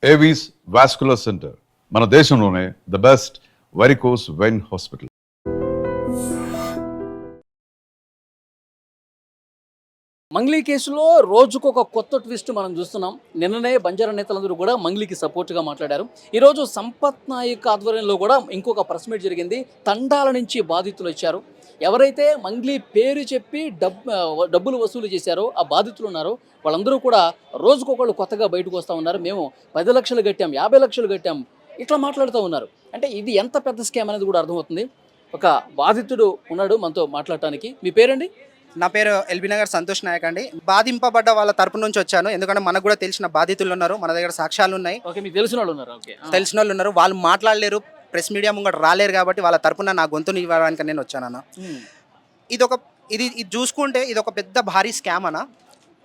Avis vascular centre మన దేశంలోనే the best varicose vein hospital. Mangli కేసులో రోజుకొక కొత్త ట్విస్ట్ మనం చూస్తున్నాం. నిన్ననే బంజారా నేతలందరూ కూడా మంగ్లీకి సపోర్ట్గా మాట్లాడారు. ఈరోజు సంపత్ నాయక్ ఆధ్వర్యంలో కూడా ఇంకొక ప్రెస్ మీట్ జరిగింది. తండాల నుంచి బాధితులు వచ్చారు. ఎవరైతే మంగ్లీ పేరు చెప్పి డబ్బులు వసూలు చేశారో ఆ బాధితులు ఉన్నారో వాళ్ళందరూ కూడా రోజుకొకళ్ళు కొత్తగా బయటకు వస్తూ ఉన్నారు. మేము 10 లక్షలు కట్టాం, 50 లక్షలు కట్టాం, ఇట్లా మాట్లాడుతూ ఉన్నారు. అంటే ఇది ఎంత పెద్ద స్కామ్ అనేది కూడా అర్థమవుతుంది. ఒక బాధితుడు ఉన్నాడు మనతో మాట్లాడటానికి. మీ పేరండి? నా పేరు ఎల్బీ నగర్ సంతోష్ నాయక్ అండి. బాధింపబడ్డ వాళ్ళ తరపు నుంచి వచ్చాను. ఎందుకంటే మనకు కూడా తెలిసిన బాధితులు ఉన్నారు, మన దగ్గర సాక్ష్యాలు ఉన్నాయి. ఓకే, మీకు తెలిసిన వాళ్ళు ఉన్నారు. ఓకే, తెలిసిన వాళ్ళు ఉన్నారు. వాళ్ళు మాట్లాడలేరు, ప్రెస్ మీడియా ముంగట రాలేరు కాబట్టి వాళ్ళ తరపున నా గొంతుని ఇవ్వడానికి నేను వచ్చానన్న. ఇది చూసుకుంటే ఇది ఒక పెద్ద భారీ స్కామ్ అన్న.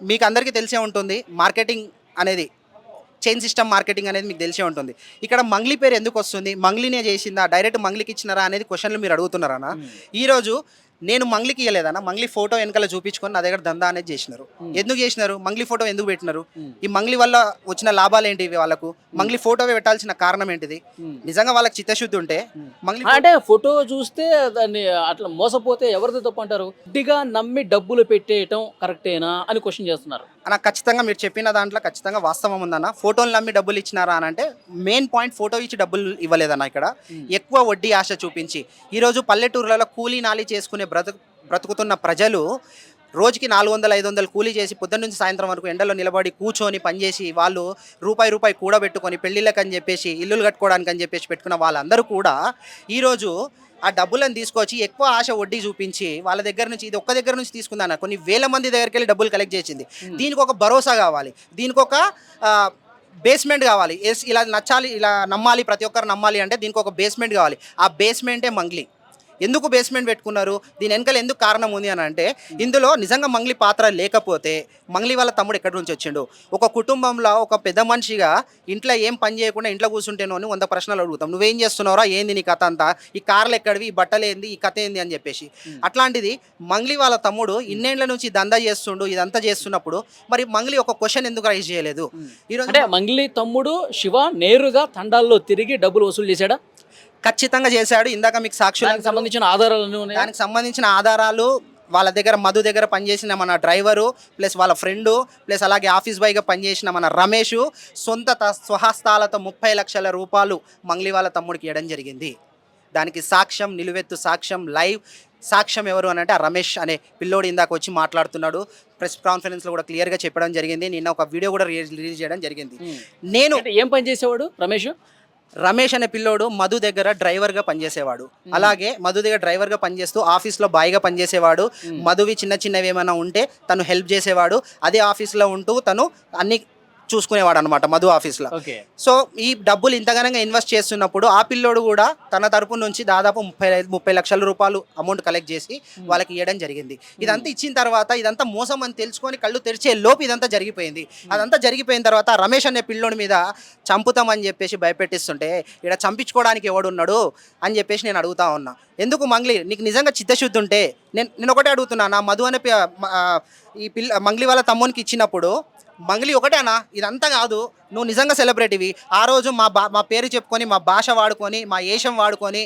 మీకు అందరికీ తెలిసే ఉంటుంది, మార్కెటింగ్ అనేది చైన్ సిస్టమ్ మార్కెటింగ్ అనేది మీకు తెలిసే ఉంటుంది. ఇక్కడ మంగ్లీ పేరు ఎందుకు వస్తుంది, మంగ్లీనే చేసిందా, డైరెక్ట్ మంగ్లీకి ఇచ్చినారా అనేది క్వశ్చన్లు మీరు అడుగుతున్నారన్న. ఈరోజు నేను మంగ్లీకి ఇవ్వలేదన్న, మంగ్లీ ఫోటో వెనకాల చూపించుకొని నా దగ్గర దందా అనేది చేసినారు. ఎందుకు చేసినారు, మంగ్లీ ఫోటో ఎందుకు పెట్టినారు, ఈ మంగ్లీ వల్ల వచ్చిన లాభాలు ఏంటి, వాళ్ళకు మంగ్లీ ఫోటో పెట్టాల్సిన కారణం ఏంటిది? నిజంగా వాళ్ళకి చిత్తశుద్ధి ఉంటే మంగ్లీ అంటే ఫోటో చూస్తే దాన్ని అట్లా మోసపోతే ఎవరిది తప్పు అంటారు? గట్టిగా నమ్మి డబ్బులు పెట్టేయటం కరెక్టేనా అని క్వశ్చన్ చేస్తున్నారు. అన్న ఖచ్చితంగా మీరు చెప్పిన దాంట్లో ఖచ్చితంగా వాస్తవం ఉందన్న. ఫోటోలు నమ్మి డబ్బులు ఇచ్చినారా అని అంటే మెయిన్ పాయింట్ ఫోటో ఇచ్చి డబ్బులు ఇవ్వలేదన్న. ఇక్కడ ఎక్కువ వడ్డీ ఆశ చూపించి ఈరోజు పల్లెటూర్లలో కూలీ నాలి చేసుకునే బ్రతుకుతున్న ప్రజలు రోజుకి 400-500 కూలీ చేసి పొద్దున్న నుంచి సాయంత్రం వరకు ఎండలో నిలబడి కూర్చొని పనిచేసి వాళ్ళు రూపాయి కూడబెట్టుకొని పెళ్ళిళ్ళకని చెప్పేసి ఇల్లులు కట్టుకోవడానికి అని చెప్పేసి పెట్టుకున్న వాళ్ళందరూ కూడా ఈరోజు ఆ డబ్బులను తీసుకొచ్చి ఎక్కువ ఆశ వడ్డీ చూపించి వాళ్ళ దగ్గర నుంచి, ఇది ఒక్క దగ్గర నుంచి తీసుకుందాన కొన్ని వేల మంది దగ్గరికి వెళ్ళి డబ్బులు కలెక్ట్ చేసింది. దీనికి ఒక భరోసా కావాలి, దీనికి ఒక బేస్మెంట్ కావాలి. ఇలా నచ్చాలి, ఇలా నమ్మాలి, ప్రతి ఒక్కరు నమ్మాలి అంటే దీనికి ఒక బేస్మెంట్ కావాలి. ఆ బేస్మెంటే మంగ్లీ. ఎందుకు బేస్మెంట్ పెట్టుకున్నారు, దీని వెనకాల ఎందుకు కారణం ఉంది అని అంటే ఇందులో నిజంగా మంగ్లీ పాత్ర లేకపోతే మంగ్లీ వాళ్ళ తమ్ముడు ఎక్కడి నుంచి వచ్చిండు? ఒక కుటుంబంలో ఒక పెద్ద మనిషిగా ఇంట్లో ఏం పని చేయకుండా ఇంట్లో కూర్చుంటేనో అని 100 ప్రశ్నలు అడుగుతాం. నువ్వేం చేస్తున్నావురా, ఏంది నీ కథ అంతా, ఈ కార్లు ఎక్కడివి, ఈ బట్టలు ఏంది, ఈ కథ ఏంది అని చెప్పేసి. అట్లాంటిది మంగ్లీ వాళ్ళ తమ్ముడు ఇన్నేళ్ల నుంచి దందా చేస్తుండు, ఇదంతా చేస్తున్నప్పుడు మరి మంగ్లీ ఒక క్వశ్చన్ ఎందుకు రైజ్ చేయలేదు? ఈరోజు అంటే మంగ్లీ తమ్ముడు శివ నేరుగా తండాల్లో తిరిగి డబ్బులు వసూలు చేశాడా? ఖచ్చితంగా చేశాడు. ఇందాక మీకు సాక్షులకు సంబంధించిన ఆధారాలు, దానికి సంబంధించిన ఆధారాలు వాళ్ళ దగ్గర, మధు దగ్గర పనిచేసిన మన డ్రైవరు ప్లస్ వాళ్ళ ఫ్రెండు ప్లస్ అలాగే ఆఫీస్ బాయ్గా పనిచేసిన మన రమేష్ స్వహస్తాలతో 30 లక్షల రూపాయలు మంగ్లీ వాళ్ళ తమ్ముడికి ఇవ్వడం జరిగింది. దానికి సాక్ష్యం, నిలువెత్తు సాక్ష్యం, లైవ్ సాక్ష్యం ఎవరు అని అంటే ఆ రమేష్ అనే పిల్లోడు ఇందాక వచ్చి మాట్లాడుతున్నాడు. ప్రెస్ కాన్ఫరెన్స్లో కూడా క్లియర్గా చెప్పడం జరిగింది. నిన్న ఒక వీడియో కూడా రిలీజ్ చేయడం జరిగింది. నేను ఏం పని చేసేవాడు రమేష్ అనే పిల్లోడు మధు దగ్గర డ్రైవర్గా పనిచేసేవాడు. అలాగే మధు దగ్గర డ్రైవర్గా పనిచేస్తూ ఆఫీస్లో బాయ్గా పనిచేసేవాడు. మధువి చిన్నవి ఏమైనా ఉంటే తను హెల్ప్ చేసేవాడు. అదే ఆఫీస్లో ఉంటూ తను అన్ని చూసుకునేవాడు అనమాట మధు ఆఫీస్లో. సో ఈ డబ్బులు ఇంతగానంగా ఇన్వెస్ట్ చేస్తున్నప్పుడు ఆ పిల్లోడు కూడా తన తరపు నుంచి దాదాపు 30 లక్షల రూపాయలు అమౌంట్ కలెక్ట్ చేసి వాళ్ళకి ఇవ్వడం జరిగింది. ఇదంతా ఇచ్చిన తర్వాత ఇదంతా మోసం అని తెలుసుకొని కళ్ళు తెరిచే లోపు ఇదంతా జరిగిపోయింది. అదంతా జరిగిపోయిన తర్వాత రమేష్ అనే పిల్లోడి మీద చంపుతామని చెప్పేసి భయపెట్టిస్తుంటే ఇక్కడ చంపించుకోవడానికి ఎవడున్నాడు అని చెప్పేసి నేను అడుగుతా ఉన్నా. ఎందుకు మంగ్లీ, నీకు నిజంగా చిత్తశుద్ధి ఉంటే నేను ఒకటే అడుగుతున్నా, నా మధు అనే ఈ మంగ్లీ వాళ్ళ తమ్మునికి ఇచ్చినప్పుడు మంగ్లీ ఒకటే అన్న, ఇదంతా కాదు, నువ్వు నిజంగా సెలబ్రిటీవి. ఆ రోజు మా పేరు చెప్పుకొని, మా భాష వాడుకొని, మా ఏషం వాడుకొని,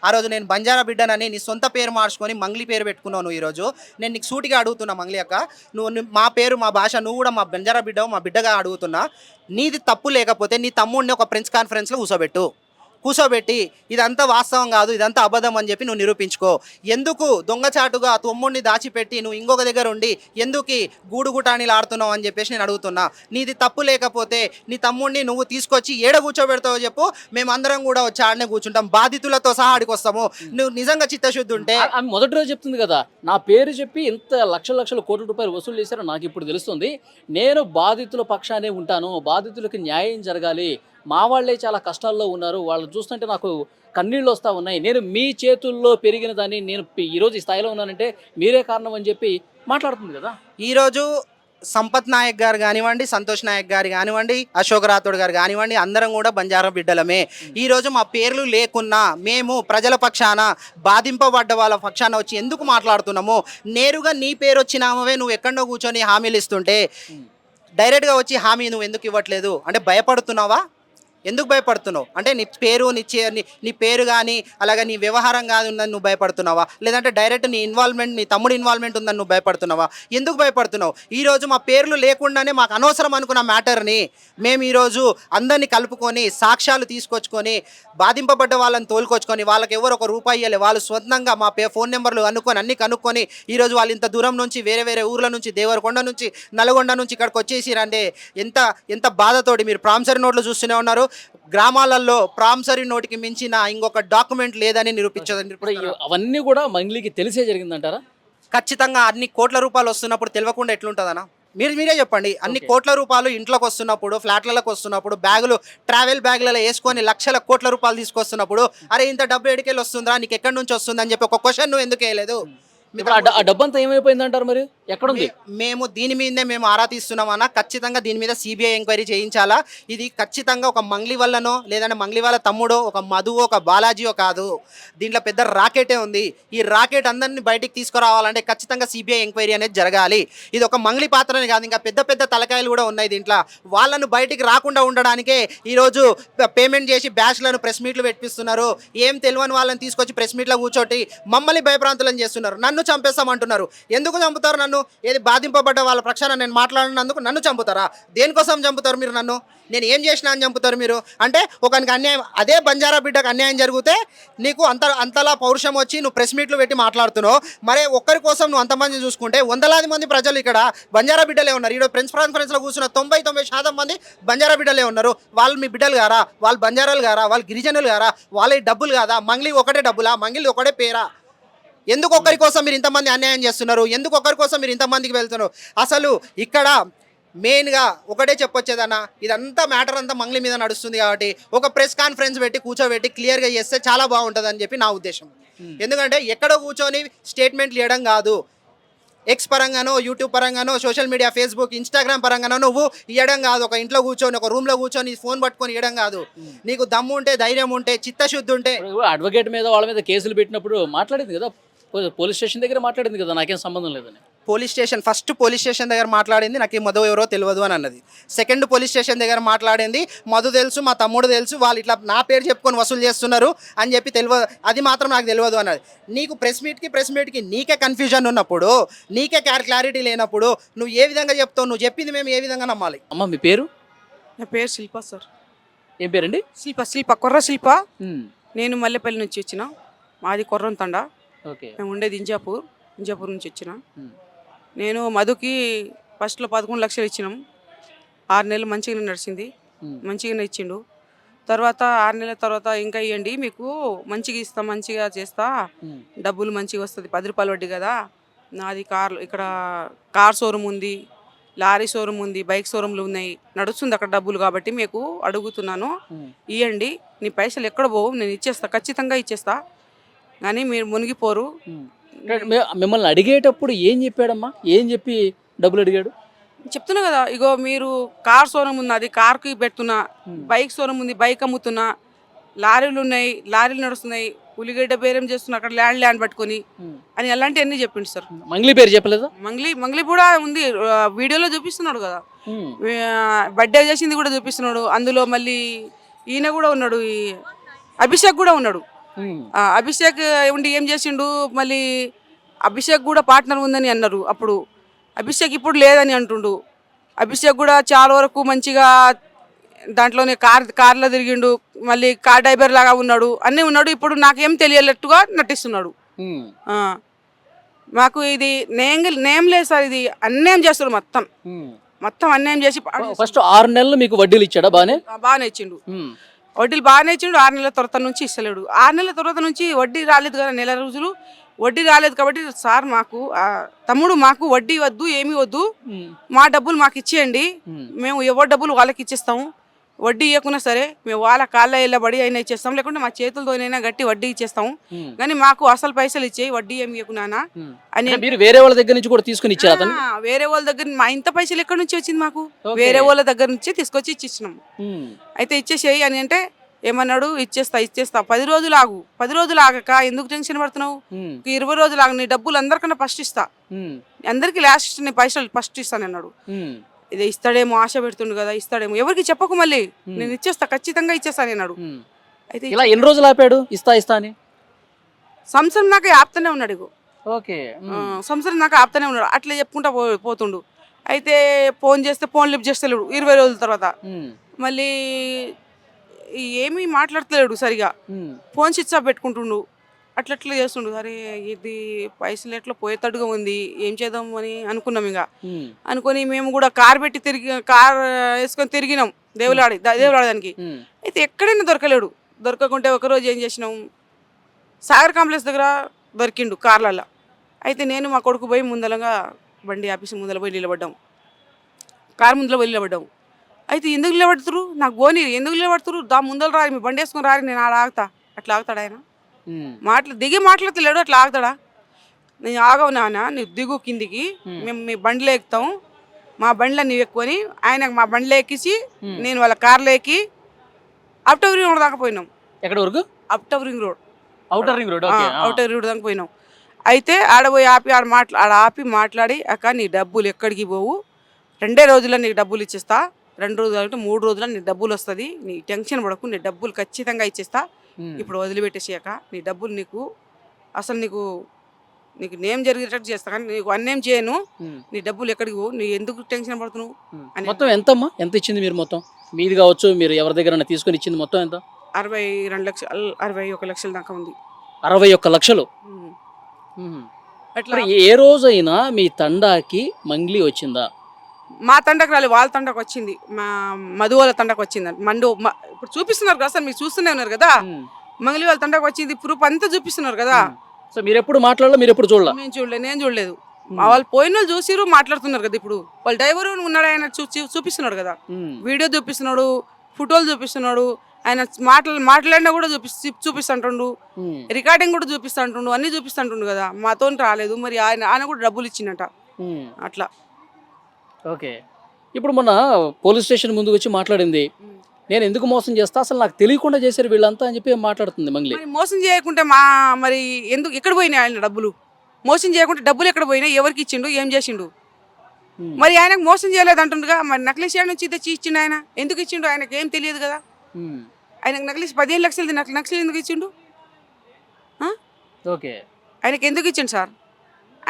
ఆ రోజు నేను బంజారా బిడ్డనని నీ సొంత పేరు మార్చుకొని మంగ్లీ పేరు పెట్టుకున్నావు. నువ్వు ఈరోజు నేను నీకు సూటిగా అడుగుతున్నా మంగ్లీ అక్క, నువ్వు మా పేరు, మా భాష, నువ్వు కూడా మా బంజారా బిడ్డవు, మా బిడ్డగా అడుగుతున్నా. నీది తప్పు లేకపోతే నీ తమ్ముడిని ఒక ప్రెస్ కాన్ఫరెన్స్లో కూర్చోబెట్టి ఇదంతా వాస్తవం కాదు, ఇదంతా అబద్ధం అని చెప్పి నువ్వు నిరూపించుకో. ఎందుకు దొంగచాటుగా తమ్ముడిని దాచిపెట్టి నువ్వు ఇంకొక దగ్గర ఉండి ఎందుకు గూడుగుటాణీలు ఆడుతున్నావు అని చెప్పేసి నేను అడుగుతున్నా. నీది తప్పు లేకపోతే నీ తమ్ముడిని నువ్వు తీసుకొచ్చి ఏడ కూర్చోబెడతావో చెప్పు, మేమందరం కూడా వచ్చి ఆడనే కూర్చుంటాం, బాధితులతో సహా ఆడికి వస్తాము. నువ్వు నిజంగా చిత్తశుద్ధి ఉంటే. మొదటి రోజు చెప్తుంది కదా, నా పేరు చెప్పి ఇంత లక్షల కోట్ల రూపాయలు వసూలు చేశారో నాకు ఇప్పుడు తెలుస్తుంది. నేను బాధితుల పక్షానే ఉంటాను, బాధితులకు న్యాయం జరగాలి, మా వాళ్ళే చాలా కష్టాల్లో ఉన్నారు, వాళ్ళు చూస్తుంటే నాకు కన్నీళ్ళు వస్తూ ఉన్నాయి, నేను మీ చేతుల్లో పెరిగిన దాన్ని, నేను ఈరోజు ఈ స్థాయిలో ఉన్నానంటే మీరే కారణం అని చెప్పి మాట్లాడుతుంది కదా. ఈరోజు సంపత్ నాయక్ గారు కానివ్వండి, సంతోష్ నాయక్ గారు కానివ్వండి, అశోక్ రాథోడ్ గారు కానివ్వండి, అందరం కూడా బంజారా బిడ్డలమే. ఈరోజు మా పేర్లు లేకున్నా మేము ప్రజల పక్షాన, బాధింపబడ్డ వాళ్ళ పక్షాన వచ్చి ఎందుకు మాట్లాడుతున్నాము? నేరుగా నీ పేరు వచ్చినామవే నువ్వు ఎక్కడో కూర్చొని హామీలు ఇస్తుంటే డైరెక్ట్గా వచ్చి హామీ నువ్వు ఎందుకు ఇవ్వట్లేదు అంటే భయపడుతున్నావా? ఎందుకు భయపడుతున్నావు? అంటే నీ పేరు నీ పేరు కానీ అలాగే నీ వ్యవహారం కాదు ఉందని నువ్వు భయపడుతున్నావా? లేదంటే డైరెక్ట్ నీ ఇన్వాల్వ్మెంట్, నీ తమ్ముడు ఇన్వాల్వ్మెంట్ ఉందని నువ్వు భయపడుతున్నావా? ఎందుకు భయపడుతున్నావు? ఈరోజు మా పేర్లు లేకుండానే మాకు అనవసరం అనుకున్న మ్యాటర్ని మేము ఈరోజు అందరినీ కలుపుకొని సాక్ష్యాలు తీసుకొచ్చుకొని బాధింపబడ్డ వాళ్ళని తోలుకొచ్చుకొని వాళ్ళకి ఎవరు ఒక రూపాయి ఇవ్వలే, వాళ్ళు స్వంతంగా మా ఫోన్ నెంబర్లు అన్ని కనుక్కొని ఈరోజు వాళ్ళు ఇంత దూరం నుంచి వేరే వేరే ఊర్ల నుంచి దేవరకొండ నుంచి నల్గొండ నుంచి ఇక్కడికి వచ్చేసి అంటే ఎంత బాధతోటి మీరు ప్రామిసరీ నోట్లు చూస్తూనే ఉన్నారు. గ్రామాలలో ప్రామిసరీ నోటికి మించిన ఇంకొక డాక్యుమెంట్ లేదని ఇప్పుడు అవన్నీ కూడా మంగ్లీకి తెలిసే జరిగిందంటారా? ఖచ్చితంగా అన్ని కోట్ల రూపాయలు వస్తున్నప్పుడు తెలియకుండా ఎట్లుంటుందన్నా? మీరే చెప్పండి. అన్ని కోట్ల రూపాయలు ఇంట్లోకి వస్తున్నప్పుడు, ఫ్లాట్లకు వస్తున్నప్పుడు, బ్యాగులు ట్రావెల్ బ్యాగులలో వేసుకొని లక్షల కోట్ల రూపాయలు తీసుకొస్తున్నప్పుడు అరే ఇంత డబ్బు ఎడికెళ్ళి వస్తుందా, నీకు ఎక్కడి నుంచి వస్తుంది అని చెప్పి ఒక క్వశ్చన్ నువ్వు ఎందుకు వేయలేదు? ఆ డబ్బంతా ఏమైపోయింది అంటారు? మరి ఎక్కడుంది? మేము దీని మీదే మేము ఆరా తీస్తున్నామన్నా. ఖచ్చితంగా దీని మీద సిబిఐ ఎంక్వైరీ చేయించాలా. ఇది ఖచ్చితంగా ఒక మంగ్లీ వల్లనో లేదంటే మంగ్లీ వాళ్ళ తమ్ముడో ఒక మధువో ఒక బాలాజీయో కాదు, దీంట్లో పెద్ద రాకెటే ఉంది. ఈ రాకెట్ అందరినీ బయటికి తీసుకురావాలంటే ఖచ్చితంగా సిబిఐ ఎంక్వైరీ అనేది జరగాలి. ఇది ఒక మంగ్లీ పాత్రనే కాదు, ఇంకా పెద్ద పెద్ద తలకాయలు కూడా ఉన్నాయి దీంట్లో. వాళ్ళను బయటికి రాకుండా ఉండడానికే ఈరోజు పేమెంట్ చేసి బ్యాచ్లను ప్రెస్ మీట్లు పెట్టిస్తున్నారు. ఏం తెలియని వాళ్ళని తీసుకొచ్చి ప్రెస్ మీట్లో కూర్చోటి మమ్మల్ని భయప్రాంతులను చేస్తున్నారు. నన్ను చంపేస్తామంటున్నారు. ఎందుకు చంపుతారు నన్ను? ఏది బాధింపబడ్డ వాళ్ళ పక్షాన నేను మాట్లాడినందుకు నన్ను చంపుతారా? దేనికోసం చంపుతారు మీరు నన్ను? నేను ఏం చేసినా అని చంపుతారు మీరు? అంటే ఒకనికి అన్యాయం, అదే బంజారా బిడ్డకు అన్యాయం జరిగితే నీకు అంతలా పౌరుషం వచ్చి నువ్వు ప్రెస్ మీట్లు పెట్టి మాట్లాడుతున్నావు. మరి ఒక్కరి కోసం నువ్వు అంతమంది చూసుకుంటే వందలాది మంది ప్రజలు ఇక్కడ బంజారా బిడ్డలే ఉన్నారు. ఈరోజు ప్రెస్ కాన్ఫరెన్స్లో కూర్చున్న 99% మంది బంజారా బిడ్డలే ఉన్నారు. వాళ్ళు మీ బిడ్డలు గారా? వాళ్ళు బంజారాలు గారా? వాళ్ళు గిరిజనులు గారా? వాళ్ళ డబ్బులు కాదా? మంగ్లీ ఒకటే డబ్బులా? మంగ్లీ ఒకటే పేరా? ఎందుకు ఒక్కరి కోసం మీరు ఇంతమంది అన్యాయం చేస్తున్నారు? ఎందుకు ఒక్కరి కోసం మీరు ఇంతమందికి వెళ్తున్నారు? అసలు ఇక్కడ మెయిన్గా ఒకటే చెప్పొచ్చేదన్న, ఇదంతా మ్యాటర్ అంతా మంగ్లీ మీద నడుస్తుంది కాబట్టి ఒక ప్రెస్ కాన్ఫరెన్స్ పెట్టి కూర్చోబెట్టి క్లియర్గా చేస్తే చాలా బాగుంటుంది అని చెప్పి నా ఉద్దేశం. ఎందుకంటే ఎక్కడో కూర్చొని స్టేట్మెంట్లు ఇవ్వడం కాదు, ఎక్స్ పరంగానో యూట్యూబ్ పరంగానో సోషల్ మీడియా ఫేస్బుక్ ఇన్స్టాగ్రామ్ పరంగానో నువ్వు ఇవ్వడం కాదు. ఒక ఇంట్లో కూర్చొని ఒక రూమ్లో కూర్చొని ఫోన్ పట్టుకొని ఇవ్వడం కాదు. నీకు దమ్ము ఉంటే, ధైర్యం ఉంటే, చిత్తశుద్ధి ఉంటే. అడ్వకేట్ మీద వాళ్ళ మీద కేసులు పెట్టినప్పుడు మాట్లాడింది కదా, పోలీస్ స్టేషన్ దగ్గర మాట్లాడింది కదా, నాకేం సంబంధం లేదని. ఫస్ట్ పోలీస్ స్టేషన్ దగ్గర మాట్లాడింది నాకు ఈ మధు ఎవరో తెలియదు అని అన్నది. సెకండ్ పోలీస్ స్టేషన్ దగ్గర మాట్లాడింది మధు తెలుసు, మా తమ్ముడు తెలుసు, వాళ్ళు ఇట్లా నా పేరు చెప్పుకొని వసూలు చేస్తున్నారు అని చెప్పి తెలియదు, అది మాత్రం నాకు తెలియదు అన్నది. నీకు ప్రెస్ మీట్కి నీకే కన్ఫ్యూజన్ ఉన్నప్పుడు, నీకే క్లారిటీ లేనప్పుడు నువ్వు ఏ విధంగా చెప్తావు? నువ్వు చెప్పింది మేము ఏ విధంగా నమ్మాలి? అమ్మ మీ పేరు? నా పేరు శిల్ప సార్. ఏం పేరండి? శిల్ప కొర్ర శిల్ప. నేను మల్లెపల్లి నుంచి వచ్చిన, మాది కొర్రం తండ. ఓకే. మేము ఉండేది ఇంజాపూర్ నుంచి వచ్చిన. నేను మధుకి ఫస్ట్లో 11 లక్షలు ఇచ్చినాం. 6 నెలలు మంచిగానే నడిచింది, మంచిగానే ఇచ్చిండు. తర్వాత 6 నెలల తర్వాత ఇంకా ఇవ్వండి, మీకు మంచిగా ఇస్తా, మంచిగా చేస్తా, డబ్బులు మంచిగా వస్తుంది, 10 రూపాయలు వడ్డీ కదా. నాది ఇక్కడ కార్ షోరూమ్ ఉంది, లారీ షోరూమ్ ఉంది, బైక్ షోరూమ్లు ఉన్నాయి, నడుస్తుంది అక్కడ డబ్బులు. కాబట్టి మీకు అడుగుతున్నాను, ఇవ్వండి. నీ పైసలు ఎక్కడ పోవు, నేను ఇచ్చేస్తా, ఖచ్చితంగా ఇచ్చేస్తా, కానీ మీరు మునిగిపోరు. మిమ్మల్ని అడిగేటప్పుడు ఏం చెప్పాడమ్మా? ఏం చెప్పి డబ్బులు అడిగాడు? చెప్తున్నా కదా, ఇగో మీరు కార్ షోరూమ్ ఉన్నది, కార్కి పెడుతున్నా, బైక్ షోరూమ్ ఉంది, బైక్ అమ్ముతున్నా, లారీలు ఉన్నాయి, లారీలు నడుస్తున్నాయి, ఉల్లిగడ్డ బేరం చేస్తున్నా, అక్కడ ల్యాండ్ పట్టుకొని అని అలాంటివన్నీ చెప్పిండు సార్. మంగ్లీ పేరు చెప్పలేదా? మంగ్లీ కూడా ఉంది, వీడియోలో చూపిస్తున్నాడు కదా, బర్త్డే చేసింది కూడా చూపిస్తున్నాడు. అందులో మళ్ళీ ఈయన కూడా ఉన్నాడు, ఈ అభిషేక్ కూడా ఉన్నాడు. అభిషేక్ ఉండి ఏం చేసిండు, మళ్ళీ అభిషేక్ కూడా పార్ట్నర్ ఉందని అన్నారు. అప్పుడు అభిషేక్ ఇప్పుడు లేదని అంటుండు. అభిషేక్ కూడా చాలా వరకు మంచిగా దాంట్లోనే కార్లో తిరిగిండు, మళ్ళీ కార్ డ్రైవర్ లాగా ఉన్నాడు, అన్నీ ఉన్నాడు. ఇప్పుడు నాకేం తెలియనట్టుగా నటిస్తున్నాడు. మాకు ఇది నేమ్ లేదు సార్, ఇది అన్యాయం చేస్తాడు, మొత్తం అన్యాయం చేసి. ఫస్ట్ 6 నెలలు మీకు వడ్డీలు ఇచ్చాడా? బాగానే ఇచ్చిండు, వడ్డీలు బాగానే ఇచ్చిండు. 6 నెలల తర్వాత నుంచి ఇస్తలేడు. 6 నెలల తర్వాత నుంచి వడ్డీ రాలేదు కదా, నెల రోజులు వడ్డీ రాలేదు. కాబట్టి సార్ మాకు తమ్ముడు, మాకు వడ్డీ వద్దు, ఏమీ వద్దు, మా డబ్బులు మాకు ఇచ్చేయండి, మేము ఎవరి డబ్బులు వాళ్ళకి ఇచ్చేస్తాము, వడ్డీ ఇవ్వకున్నా సరే మేము వాళ్ళ కాళ్ళ వెళ్ళబడి అయినా ఇచ్చేస్తాం, లేకుంటే మా చేతులతోనైనా గట్టి వడ్డీ ఇచ్చేస్తాము, కానీ మాకు అసలు పైసలు ఇచ్చేయి, వడ్డీ ఏమి ఇవ్వకున్నానా అని. మీరు వేరే వాళ్ళ దగ్గర నుంచి కూడా తీసుకుని ఇచ్చారు? వేరే వాళ్ళ దగ్గర మా ఇంత పైసలు ఎక్కడి నుంచి వచ్చింది? మాకు వేరే వాళ్ళ దగ్గర నుంచి తీసుకొచ్చి ఇచ్చిచ్చినాము. అయితే ఇచ్చేసేయి అని అంటే ఏమన్నాడు, ఇచ్చేస్తా 10 రోజులు ఆగు. 10 రోజులు ఆగక ఎందుకు టెన్షన్ పడుతున్నావు? 20 రోజులు ఆగు, నీ డబ్బులు అందరికన్నా ఫస్ట్ ఇస్తా, అందరికి లాస్ట్ ఇస్తా, నీ పైసలు ఫస్ట్ ఇస్తాను అన్నాడు. ఇది ఇస్తాడేమో ఆశ పెడుతుండు కదా, ఇస్తాడేమో, ఎవరికి చెప్పకు మళ్ళీ నేను ఇచ్చేస్తా, ఖచ్చితంగా ఇచ్చేస్తాను అన్నాడు. అయితే ఇలా ఎన్ని రోజులు ఆపాడు ఇస్తా అని? సంవత్సరం నాకు ఆపుతూనే ఉన్నాడు ఇగో. ఓకే. సంవత్సరం నాకు ఆపుతూనే ఉన్నాడు, అట్లా చెప్పుకుంటా పోతుండు. అయితే ఫోన్ చేస్తే ఫోన్ లిఫ్ట్ చేస్తలేడు 20 రోజుల తర్వాత. మళ్ళీ ఏమీ మాట్లాడతలేడు సరిగా, ఫోన్ స్విచ్ ఆఫ్ పెట్టుకుంటుండు, అట్లా చేస్తుండు. అరే ఇది పైసలు ఎట్లా పోయేటట్టుగా ఉంది, ఏం చేద్దాం అని అనుకున్నాం. ఇక అనుకొని మేము కూడా కార్ వేసుకొని తిరిగినాం దేవులాడడానికి. అయితే ఎక్కడైనా దొరకలేడు. దొరకకుంటే ఒకరోజు ఏం చేసినాం, సాగర్ కాంప్లెక్స్ దగ్గర దొరికిండు కార్లలో. అయితే నేను మా కొడుకు పోయి ముందలంగా బండి ఆఫీస్ ముందర పోయి నిలబడ్డాం, కారు ముందర పోయి నిలబడ్డాం. అయితే ఎందుకు నిలబడుతురు, నాకు పోనీ ఎందుకు నిలబడుతురు, దా ముందర రారి, మీ బండి వేసుకొని రారి, నేను ఆడ ఆగుతా. అట్లా ఆగుతాడు ఆయన? దిగి మాట్లాడతలేడు, అట్లా ఆగుతాడా? నేను ఆగవు నాన్న, నువ్వు దిగు కిందికి, మేము మీ బండిలో ఎక్కుతాం, మా బండిలో నువ్వు ఎక్కువని ఆయన మా బండిలో ఎక్కించి నేను వాళ్ళ కార్లో ఎక్కి అవుటర్ రింగ్ రోడ్ దాకా పోయినాం. ఎక్కడ వరకు? Outer ring road. Outer ring road. Outer ring road దాకా పోయినాం. అయితే ఆడపోయి ఆపి మాట్లాడి, అక్క నీ డబ్బులు ఎక్కడికి పోవు, 2 రోజుల్లో నీకు డబ్బులు ఇచ్చేస్తా, 2 రోజులు అంటే 3 రోజుల్లో నీ డబ్బులు వస్తుంది, నీ టెన్షన్ పడకు, నీ డబ్బులు ఖచ్చితంగా ఇచ్చేస్తా, ఇప్పుడు వదిలిపెట్టేసాక నీ డబ్బులు నీకు అసలు నీకు నేమ్ జరిగేటట్టు చేస్తా, కానీ నీకు అన్నేం చేయను, నీ డబ్బులు ఎక్కడికి పోవు, నీ ఎందుకు టెన్షన్ పడుతున్నావు అని. మొత్తం ఎంతమ్మా, ఎంత ఇచ్చింది మీరు? మొత్తం మీది కావచ్చు, మీరు ఎవరి దగ్గర తీసుకొని ఇచ్చింది మొత్తం ఎంత? 62 లక్షలు, 61 లక్షల దాకా ఉంది. 61 లక్షలు. అట్లా ఏ రోజైనా మీ తండాకి మంగ్లీ వచ్చిందా? మా తండకు రాలేదు, వాళ్ళ తండకు వచ్చింది, మా మధు వాళ్ళ తండకు వచ్చింది. ఇప్పుడు చూపిస్తున్నారు కదా సార్, మీరు చూస్తూనే ఉన్నారు కదా, మంగళి వాళ్ళ తండకు వచ్చింది, ప్రూఫ్ అంతా చూపిస్తున్నారు కదా. సో మీరు ఎప్పుడు మాట్లాడలేదు, మీరు ఎప్పుడు చూడలేదు? నేను చూడలేదు. వాళ్ళు పోయిన వాళ్ళు చూసిరు, మాట్లాడుతున్నారు కదా. ఇప్పుడు వాళ్ళ డ్రైవర్ ఉన్నాడు, ఆయన చూపిస్తున్నాడు కదా, వీడియో చూపిస్తున్నాడు, ఫోటోలు చూపిస్తున్నాడు, ఆయన మాట్లాడినా కూడా చూపిస్తుంటుండు, రికార్డింగ్ కూడా చూపిస్తుంటుండు, అన్ని చూపిస్తుంటుండు కదా. మాతో రాలేదు, మరి ఆయన కూడా డబ్బులు ఇచ్చిందట అట్లా. ఓకే. ఇప్పుడు మొన్న పోలీస్ స్టేషన్ ముందుకు వచ్చి మాట్లాడింది, నేను ఎందుకు మోసం చేస్తా, అసలు నాకు తెలియకుండా చేశారు వీళ్ళంతా అని చెప్పి మాట్లాడుతుంది మంగ్లీ. మోసం చేయకుంటే మరి ఎందుకు ఎక్కడ పోయినాయి ఆయన డబ్బులు? మోసం చేయకుంటే డబ్బులు ఎక్కడ పోయినాయి, ఎవరికి ఇచ్చిండు, ఏం చేసిండు? మరి ఆయనకు మోసం చేయలేదు అంటుండగా, మరి నక్లీస్ నుంచి తెచ్చి ఇచ్చిండు ఆయన, ఎందుకు ఇచ్చిండు? ఆయనకు ఏం తెలియదు కదా. ఆయనకు నక్లీస్ 15 లక్షలది నక్లీస్ ఎందుకు ఇచ్చిండు? ఓకే. ఆయనకి ఎందుకు ఇచ్చిండు సార్?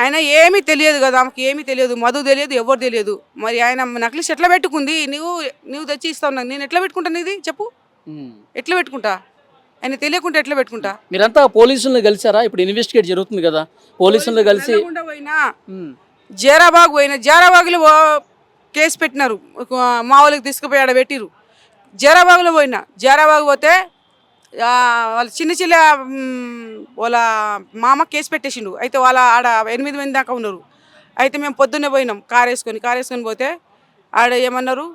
ఆయన ఏమీ తెలియదు కదా, ఆమెకి ఏమీ తెలియదు, మధు తెలియదు, ఎవరు తెలియదు. మరి ఆయన నక్లీస్ ఎట్లా పెట్టుకుంది? నువ్వు తెచ్చి ఇస్తావు, నేను ఎట్లా పెట్టుకుంటాను? ఇది చెప్పు, ఎట్లా పెట్టుకుంటా? ఆయన తెలియకుండా ఎట్లా పెట్టుకుంటా? మీరంతా పోలీసులను కలిసారా? ఇప్పుడు ఇన్వెస్టిగేట్ జరుగుతుంది కదా, పోలీసులను కలిసి పోయినా జేరాబాగ్ పోయినా, జేరాబాగ్లో కేసు పెట్టినారు, మా వాళ్ళకి తీసుకుపోయి ఆడ పెట్టిరు. జేరాబాగ్లో పోయినా, జేరాబాగ్ పోతే వాళ్ళ చిన్న వాళ్ళ మామ కేసు పెట్టేసిండు. అయితే వాళ్ళ ఆడ 8 మంది దాకా ఉన్నారు. అయితే మేము పొద్దున్నే పోయినాం కార్ వేసుకొని పోతే ఆడ ఏమన్నారు,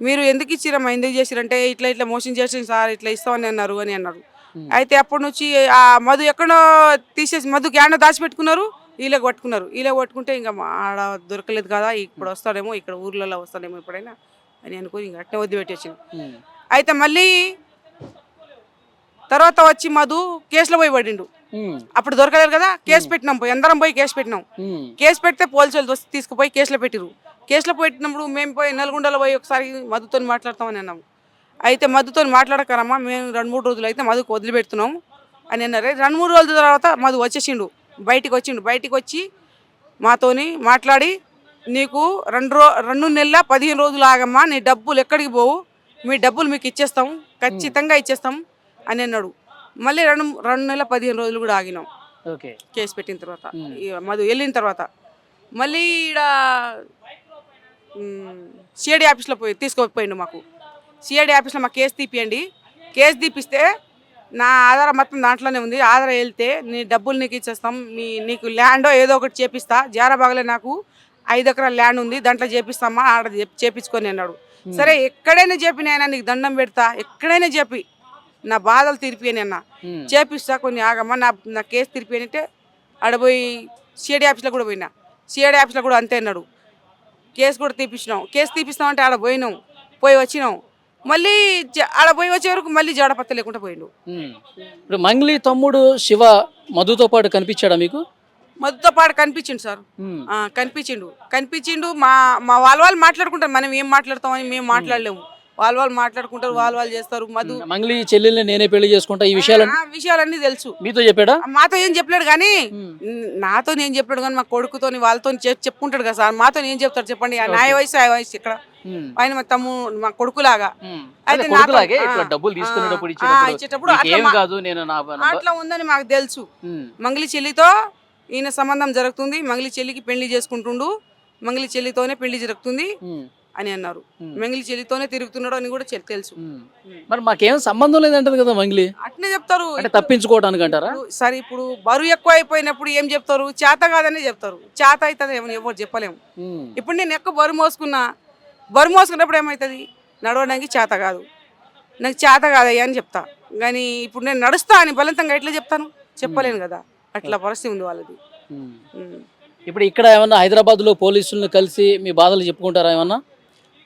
మీరు ఎందుకు ఇచ్చిరమ్మా, ఎందుకు చేసిరంటే ఇట్లా మోసం చేసింది సార్, ఇట్లా ఇస్తామని అన్నారు. అయితే అప్పటి నుంచి ఆ మధు ఎక్కడో తీసేసి మధుకి ఏడో దాచిపెట్టుకున్నారు, వీళ్ళకి పట్టుకుంటే ఇంకా ఆడ దొరకలేదు కదా, ఇప్పుడు వస్తాడేమో, ఇక్కడ ఊర్లలో వస్తాడేమో ఎప్పుడైనా అని అనుకుని ఇంకా అట్టే వదిలిపెట్టేసింది. అయితే మళ్ళీ తర్వాత వచ్చి మధు కేసులో పోయి పడిండు. అప్పుడు దొరకలేదు కదా, కేసు పెట్టినాం, అందరం పోయి కేసు పెట్టినాం. కేసు పెడితే పోలీసులు తీసుకుపోయి కేసులో పెట్టిరు. కేసులో పెట్టినప్పుడు మేము పోయి నల్గొండలో పోయి ఒకసారి మధుతో మాట్లాడతామని అన్నాము. అయితే మధుతో మాట్లాడకరమ్మా, మేము 2-3 రోజులు అయితే మధుకు వదిలిపెడుతున్నాం అని అన్నారు. 2-3 రోజుల తర్వాత మధు వచ్చేసిండు, బయటికి వచ్చి మాతోని మాట్లాడి, నీకు 2 నెలల 15 రోజులు ఆగమ్మా, నీ డబ్బులు ఎక్కడికి పోవు, మీ డబ్బులు మీకు ఇచ్చేస్తాం, ఖచ్చితంగా ఇచ్చేస్తాం అని అన్నాడు. మళ్ళీ 2 నెలల 15 రోజులు కూడా ఆగినాం కేసు పెట్టిన తర్వాత. మధు వెళ్ళిన తర్వాత మళ్ళీ ఈడ సిఐడి ఆఫీస్లో తీసుకుపోయిండు. మాకు సిఐడి ఆఫీస్లో మాకు కేసు తీపియండి, కేసు తీపిస్తే నా ఆధారం మొత్తం దాంట్లోనే ఉంది, ఆధారం వెళ్తే నీ డబ్బులు నీకు ఇచ్చేస్తాం, నీకు ల్యాండో ఏదో ఒకటి చేపిస్తా, జారాబాగ్లో నాకు 5 ఎకరాల ల్యాండ్ ఉంది, దాంట్లో చేపిస్తామా, ఆడ చేపించుకొని అన్నాడు. సరే ఎక్కడైనా చెప్పి నేను నీకు దండం పెడతా, ఎక్కడైనా చెప్పి నా బాధలు తీర్పియని అన్న, చేపిస్తా, కొన్ని ఆగమ్మా, నా కేసు తీర్పియని అంటే ఆడపోయి సిఐడి ఆఫీస్లో కూడా పోయినా. సిఐడి ఆఫీస్లో కూడా అంతే అన్నాడు, కేసు కూడా తీపిచ్చినాం. కేసు తీపిస్తామంటే ఆడ పోయి వచ్చినాం. మళ్ళీ ఆడ పోయి వచ్చే వరకు మళ్ళీ జాడపత్త లేకుండా పోయిండు. ఇప్పుడు మంగ్లీ తమ్ముడు శివ మధుతో పాటు కనిపించాడా మీకు? మధుతో పాటు కనిపించిండు సార్. కనిపించిండు. మా మా వాళ్ళు మాట్లాడుకుంటారు, మనం ఏం మాట్లాడతామని మేము మాట్లాడలేము. వాళ్ళు మాట్లాడుకుంటారు, వాళ్ళు చేస్తారు. మధు మంగ్లీ చెల్లెల్ని నేనే పెళ్లి చేసుకుంటా ఈ విషయాలన్నీ తెలుసు. మీతో చెప్పాడా? మాతో ఏం చెప్పలేడు కానీ, నాతో ఏం చెప్పాడు కానీ మా కొడుకుతో వాళ్ళతో చెప్పుకుంటాడు కదా సార్. మాతో ఏం చెప్తాడు చెప్పండి? ఆ వయసు ఇక్కడ ఆయన మా మా కొడుకులాగా. అయితే డబ్బులు ఇచ్చేటప్పుడు అట్లా ఉందని మాకు తెలుసు. మంగ్లీ చెల్లితో ఈయన సంబంధం జరుగుతుంది, మంగ్లీ చెల్లికి పెళ్లి చేసుకుంటుండు, మంగ్లీ చెల్లితోనే పెళ్లి జరుగుతుంది అని అన్నారు. మంగ్లీ చెల్లితోనే తిరుగుతున్నాడు అని కూడా తెలుసు. మరి మాకేం సంబంధం లేదంటది కదా మంగ్లీ. అట్నే చెప్తారు, తప్పించుకోవడానికి అంటారా? సరే ఇప్పుడు బరువు ఎక్కువ అయిపోయినప్పుడు ఏం చెప్తారు? చేత కాదని చెప్తారు. చేత అవుతుంది ఎవరు చెప్పలేము. ఇప్పుడు నేను ఎక్కువ బరువు మోసుకున్నప్పుడు ఏమవుతుంది? నడవడానికి చేత కాదు, నాకు చేత కాదయ్యా అని చెప్తా. కానీ ఇప్పుడు నేను నడుస్తా అని బలవంతంగా ఎట్లా చెప్తాను? చెప్పలేను కదా. అట్లా పరిస్థితి ఉంది వాళ్ళది. ఇప్పుడు ఇక్కడ ఏమన్నా హైదరాబాద్ లో పోలీసులను కలిసి మీ బాధలు చెప్పుకుంటారా ఏమన్నా?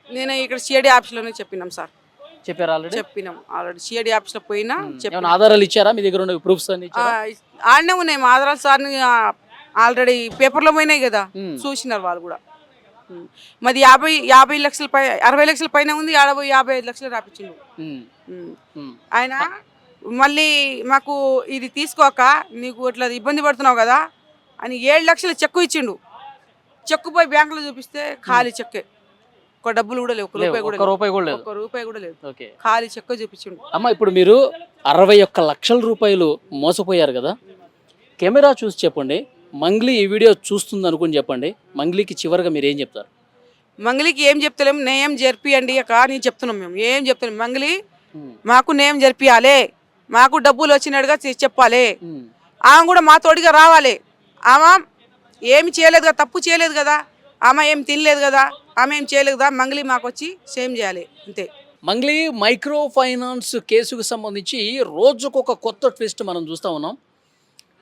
నేను ఇక్కడ సిఐడి ఆఫీస్లోనే చెప్పినాం సార్. చెప్పారు ఆల్రెడీ? చెప్పినాం ఆల్రెడీ. సిఐడి ఆఫీస్లో పోయినా ఆధారాలు ఇచ్చారా? మీ దగ్గర ఉన్న ప్రూఫ్స్ అన్ని ఆడనే ఉన్నాయి మా ఆధారాలు సార్. ఆల్రెడీ పేపర్లో పోయినాయి కదా, చూసినారు వాళ్ళు కూడా. మాది 50 లక్షల 60 లక్షల పైన ఉంది. 55 లక్షలు రాపించిండు ఆయన. మళ్ళీ మాకు ఇది తీసుకోక నీకు ఇట్లా ఇబ్బంది పడుతున్నావు కదా అని 7 లక్షల చెక్కు ఇచ్చిండు. చెక్కు పోయి బ్యాంకులో చూపిస్తే ఖాళీ చెక్కే, ఒక డబ్బులు కూడా లేవు, ఒక్క రూపాయి కూడా లేదు. ఖాళీ చెక్కు చూపించిండు. అమ్మ ఇప్పుడు మీరు 61 లక్షల రూపాయలు మోసపోయారు కదా, కెమెరా చూసి చెప్పండి. మంగ్లీ ఈ వీడియో చూస్తుంది అనుకుని చెప్పండి. మంగ్లీకి చివరిగా మీరు ఏం చెప్తారు? మంగ్లీకి ఏం చెప్తలేము, నేమ్ జరిపియండి అని చెప్తున్నాం. మేము ఏం చెప్తున్నాం, మంగ్లీ మాకు నేమ్ జరిపియాలి, మాకు డబ్బులు వచ్చినట్టుగా చెప్పాలి. ఆమె కూడా మా తోడిగా రావాలి. ఆమె ఏమి చేయలేదు కదా, తప్పు చేయలేదు కదా, ఆమె ఏం తినలేదు కదా, ఆమె ఏం చేయలేదు కదా. మంగ్లీ మాకు వచ్చి సేమ్ చేయాలి అంతే. మంగ్లీ మైక్రో ఫైనాన్స్ కేసుకు సంబంధించి రోజుకొక కొత్త ట్విస్ట్ మనం చూస్తూ ఉన్నాం.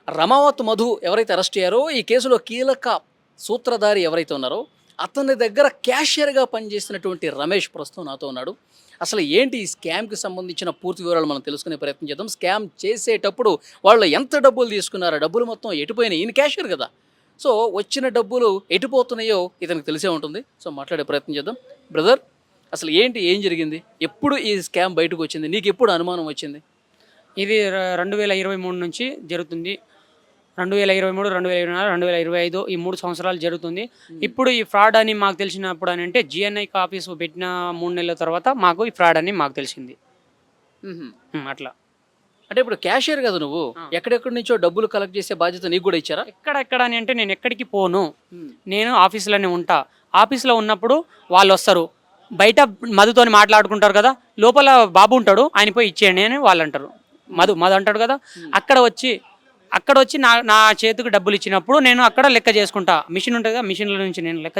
రమావత్ మధు ఎవరైతే అరెస్ట్ అయ్యారో ఈ కేసులో కీలక సూత్రధారి ఎవరైతే ఉన్నారో అతని దగ్గర క్యాషియర్గా పనిచేసినటువంటి రమేష్ ప్రస్తుతం నాతో ఉన్నాడు. అసలు ఏంటి ఈ స్కామ్కి సంబంధించిన పూర్తి వివరాలు మనం తెలుసుకునే ప్రయత్నం చేద్దాం. స్కామ్ చేసేటప్పుడు వాళ్ళు ఎంత డబ్బులు తీసుకున్నారో, డబ్బులు మొత్తం ఎటుపోయినాయి, ఈయన క్యాషియర్ కదా, సో వచ్చిన డబ్బులు ఎటుపోతున్నాయో ఇతనికి తెలిసే ఉంటుంది. సో మాట్లాడే ప్రయత్నం చేద్దాం. బ్రదర్, అసలు ఏం జరిగింది? ఎప్పుడు ఈ స్కామ్ బయటకు వచ్చింది? నీకు ఎప్పుడు అనుమానం వచ్చింది? ఇది 2023 నుంచి జరుగుతుంది. 2023, 2024, 2025 ఈ 3 సంవత్సరాలు జరుగుతుంది. ఇప్పుడు ఈ ఫ్రాడ్ అని మాకు తెలిసినప్పుడు అని అంటే జిఎన్ఐ ఆఫీస్ పెట్టిన 3 నెలల తర్వాత మాకు ఈ ఫ్రాడ్ అని మాకు తెలిసింది. అట్లా అంటే ఇప్పుడు క్యాషియర్ కదా నువ్వు, ఎక్కడెక్కడి నుంచో డబ్బులు కలెక్ట్ చేసే బాధ్యత నీకు కూడా ఇచ్చారా? ఎక్కడ అని అంటే నేను ఎక్కడికి పోను, నేను ఆఫీస్లోనే ఉంటా. ఆఫీస్లో ఉన్నప్పుడు వాళ్ళు వస్తారు, బయట మధుతోని మాట్లాడుకుంటారు కదా, లోపల బాబు ఉంటాడు, ఆయన పోయి ఇచ్చేయండి అని వాళ్ళు అంటారు. మధు అంటాడు కదా, అక్కడ వచ్చి నా చేతికి డబ్బులు ఇచ్చినప్పుడు నేను అక్కడ లెక్క చేసుకుంటా. మిషన్ ఉంటుంది కదా, మిషన్ల నుంచి నేను లెక్క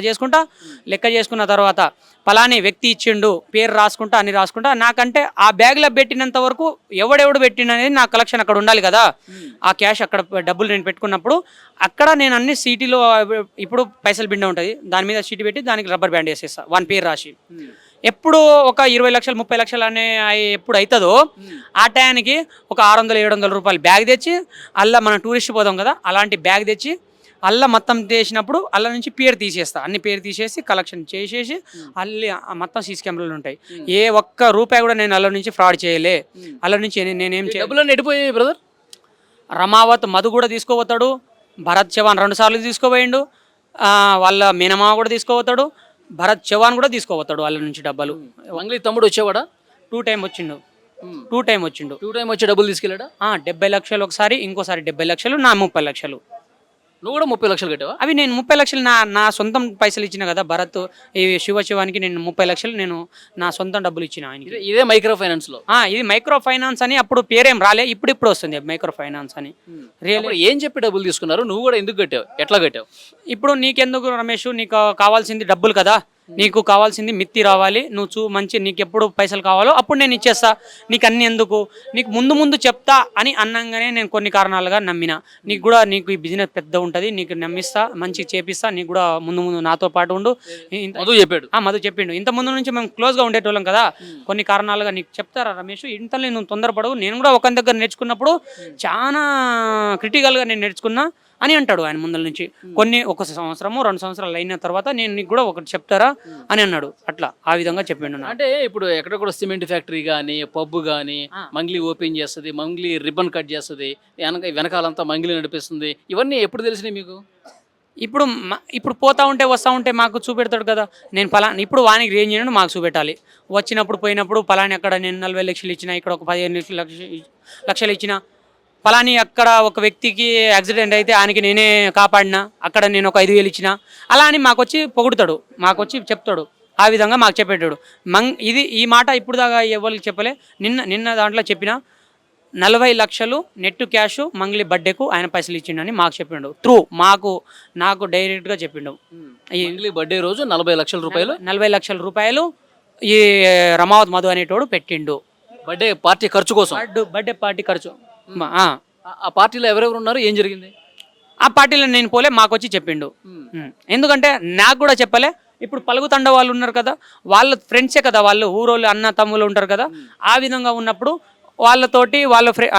చేసుకున్న తర్వాత పలాని వ్యక్తి ఇచ్చిండు, పేరు రాసుకుంటా, అన్ని రాసుకుంటా. నాకంటే ఆ బ్యాగ్లో పెట్టినంత వరకు ఎవడెవడు పెట్టిననేది నా కలెక్షన్ అక్కడ ఉండాలి కదా. ఆ క్యాష్ అక్కడ డబ్బులు నేను పెట్టుకున్నప్పుడు అక్కడ నేను అన్ని సీటీలో, ఇప్పుడు పైసలు బిండ ఉంటుంది, దాని మీద సీటీ పెట్టి దానికి రబ్బర్ బ్యాండ్ వేసేస్తా, వాని పేరు రాసి. ఎప్పుడు ఒక 20 లక్షలు 30 లక్షలు అనే ఎప్పుడు అవుతుందో ఆ టయానికి ఒక 600-700 రూపాయలు బ్యాగ్ తెచ్చి, అలా మనం టూరిస్ట్ పోదాం కదా, అలాంటి బ్యాగ్ తెచ్చి అల్ల మొత్తం తీసినప్పుడు అల్ల నుంచి పేరు తీసేస్తా, అన్ని పేరు తీసేసి కలెక్షన్ చేసేసి అల్లి మొత్తం సీసీ కెమెరాలు ఉంటాయి. ఏ ఒక్క రూపాయి కూడా నేను అల్ల నుంచి ఫ్రాడ్ చేయలే. అల్ల నుంచి నేనేం ఎడిపోయాయి బ్రదర్. రమావత్ మధు కూడా తీసుకోపోతాడు, భరత్ చవాన్ 2 సార్లు తీసుకోపోయిండు, వాళ్ళ మీనమావ కూడా తీసుకోపోతాడు, భరత్ చవాన్ కూడా తీసుకోపోతాడు వాళ్ళ నుంచి డబ్బులు. మంగ్లీ తమ్ముడు వచ్చేవాడా? 2 టైం వచ్చిండు. 2 టైం వచ్చి డబ్బులు తీసుకెళ్ళాడా? 70 లక్షలు ఒకసారి, ఇంకోసారి 70 లక్షలు, నా 30 లక్షలు. నువ్వు కూడా 30 లక్షలు కట్టావా? అవి నేను 30 లక్షలు నా సొంతం పైసలు ఇచ్చిన కదా. భరత్ ఈ శివానికి నేను 30 లక్షలు నేను నా సొంతం డబ్బులు ఇచ్చిన ఆయనకి. ఇదే మైక్రో ఫైనాన్స్ లో? ఇది మైక్రో ఫైనాన్స్ అని అప్పుడు పేరేం రాలే, ఇప్పుడు వస్తుంది మైక్రో ఫైనాన్స్ అని. ఏం చెప్పి డబ్బులు తీసుకున్నారు? నువ్వు కూడా ఎందుకు కట్టావు, ఎట్లా కట్టావు? ఇప్పుడు నీకెందుకు రమేష్, నీకు కావాల్సింది డబ్బులు కదా, నీకు కావాల్సింది మిత్తి రావాలి, నువ్వు మంచి నీకు ఎప్పుడు పైసలు కావాలో అప్పుడు నేను ఇచ్చేస్తా, నీకు అన్ని ఎందుకు, నీకు ముందు చెప్తా అని అన్నంగానే నేను కొన్ని కారణాలుగా నమ్మిన. నీకు ఈ బిజినెస్ పెద్ద ఉంటుంది, నీకు నమ్మిస్తా, మంచిగా చేపిస్తా, నీకు కూడా ముందు నాతో పాటు ఉండు. మధు చెప్పిండు. ఇంత ముందు నుంచి మేము క్లోజ్గా ఉండేటోళ్ళం కదా, కొన్ని కారణాలుగా నీకు చెప్తారా రమేష్, ఇంతలో నువ్వు తొందరపడవు. నేను కూడా ఒక దగ్గర నేర్చుకున్నప్పుడు చాలా క్రిటికల్గా నేను నేర్చుకున్నా. అని అంటాడు ఆయన ముందల నుంచి. కొన్ని 1 సంవత్సరము 2 సంవత్సరాలు అయిన తర్వాత నేను నీకు కూడా ఒకటి చెప్తారా అని అన్నాడు. అట్లా ఆ విధంగా చెప్పిండు నాకు. అంటే ఇప్పుడు ఎక్కడ కూడా సిమెంట్ ఫ్యాక్టరీ కానీ పబ్ కానీ మంగ్లీ ఓపెన్ చేస్తుంది, మంగ్లీ రిబ్బన్ కట్ చేస్తుంది, వెనకాలంతా మంగ్లీ నడిపిస్తుంది, ఇవన్నీ ఎప్పుడు తెలిసినాయి మీకు? ఇప్పుడు పోతా ఉంటే వస్తూ ఉంటే మాకు చూపెడతాడు కదా. నేను పలానా ఇప్పుడు వానికి రేంజ్ చేయను మాకు చూపెట్టాలి. వచ్చినప్పుడు పోయినప్పుడు పలాని అక్కడ నేను 40 లక్షలు ఇచ్చిన, ఇక్కడ ఒక 15 లక్షలు ఇచ్చిన, పలాని అక్కడ ఒక వ్యక్తికి యాక్సిడెంట్ అయితే ఆయనకి నేనే కాపాడినా, అక్కడ నేను ఒక 5,000 ఇచ్చిన, అలా అని మాకు వచ్చి పొగుడుతాడు, మాకు వచ్చి చెప్తాడు. ఆ విధంగా మాకు చెప్పేటాడు. ఈ మాట ఇప్పుడు దాకా ఎవరికి చెప్పలే. నిన్న దాంట్లో చెప్పిన 40 లక్షలు నెట్ క్యాష్ మంగ్లీ బర్త్డేకు ఆయన పైసలు ఇచ్చిండని మాకు చెప్పిండు. నాకు డైరెక్ట్గా చెప్పిండు. ఈ మంగ్లీ బర్త్డే రోజు 40 లక్షల రూపాయలు 40 లక్షల రూపాయలు ఈ రమావత్ మధు అనేటోడు పెట్టిండు బర్త్డే పార్టీ ఖర్చు కోసం. బర్త్డే పార్టీ ఖర్చు. ఆ పార్టీలో ఎవరెవరు ఉన్నారు, ఏం జరిగింది? ఆ పార్టీలో నేను పోలే, మాకు వచ్చి చెప్పిండు. ఎందుకంటే నాకు కూడా చెప్పలే. ఇప్పుడు పలుగుతండ వాళ్ళు ఉన్నారు కదా, వాళ్ళ ఫ్రెండ్సే కదా, వాళ్ళు ఊరోళ్ళు అన్న తమ్ముళ్ళు ఉంటారు కదా. ఆ విధంగా ఉన్నప్పుడు వాళ్ళతోటి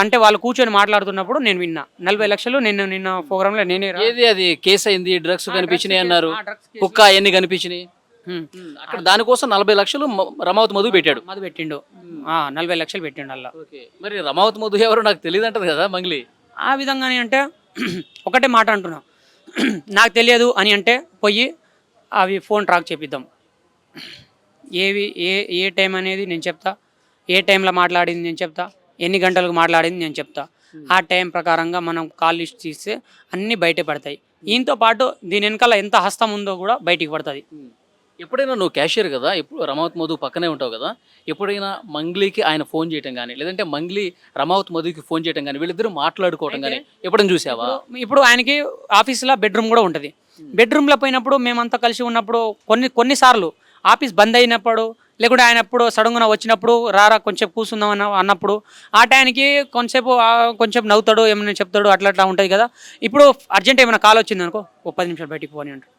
అంటే వాళ్ళు కూర్చొని మాట్లాడుతున్నప్పుడు నేను విన్నా 40 లక్షలు నిన్న ప్రోగ్రామ్ లో నేనే ఏది అది కేసు అయింది, డ్రగ్స్ కనిపించినాయి అన్నారు, కుక్క అవన్నీ కనిపించినాయి. అక్కడ దానికోసం 40 లక్షలు రమావత్ మధు పెట్టాడు. మధు పెట్టిండు 40 లక్షలు పెట్టిండు అలా. మరి రమావత్ మధు ఎవరు నాకు తెలియదు అంటది కదా మంగ్లీ. ఆ విధంగానే అంటే ఒకటే మాట అంటున్నా, నాకు తెలియదు అని అంటే పోయి అవి ఫోన్ ట్రాక్ చేపిద్దాం. ఏ టైం అనేది నేను చెప్తా, ఏ టైంలో మాట్లాడింది నేను చెప్తా, ఎన్ని గంటలకు మాట్లాడింది నేను చెప్తా. ఆ టైం ప్రకారంగా మనం కాల్ లిస్ట్ తీస్తే అన్నీ బయట పడతాయి. దీంతో పాటు దీని వెనకాల ఎంత హస్తం ఉందో కూడా బయటికి పడుతుంది. ఎప్పుడైనా నువ్వు క్యాషియర్ కదా, ఎప్పుడు రమావత్ మధు పక్కనే ఉంటావు కదా, ఎప్పుడైనా మంగ్లీకి ఆయన ఫోన్ చేయటం కానీ, లేదంటే మంగ్లీ రమావత్ మధుకి ఫోన్ చేయటం కానీ, వీళ్ళిద్దరూ మాట్లాడుకోవటం కానీ ఎప్పుడైనా చూసావా? ఇప్పుడు ఆయనకి ఆఫీస్లో బెడ్రూమ్ కూడా ఉంటుంది. బెడ్రూమ్లో పోయినప్పుడు మేమంతా కలిసి ఉన్నప్పుడు కొన్నిసార్లు ఆఫీస్ బంద్ అయినప్పుడు, లేకుంటే ఆయన ఎప్పుడు సడన్గా వచ్చినప్పుడు రారా కొంచెం కూర్చుందాం అన్నప్పుడు ఆ టైంకి కొంచెం నవ్వుతాడు, ఏమైనా చెప్తాడు, అట్లా ఉంటుంది కదా. ఇప్పుడు అర్జెంట్ ఏమైనా కాల్ వచ్చింది అనుకో, 10 నిమిషాలు బయటికి పోని అంటాడు.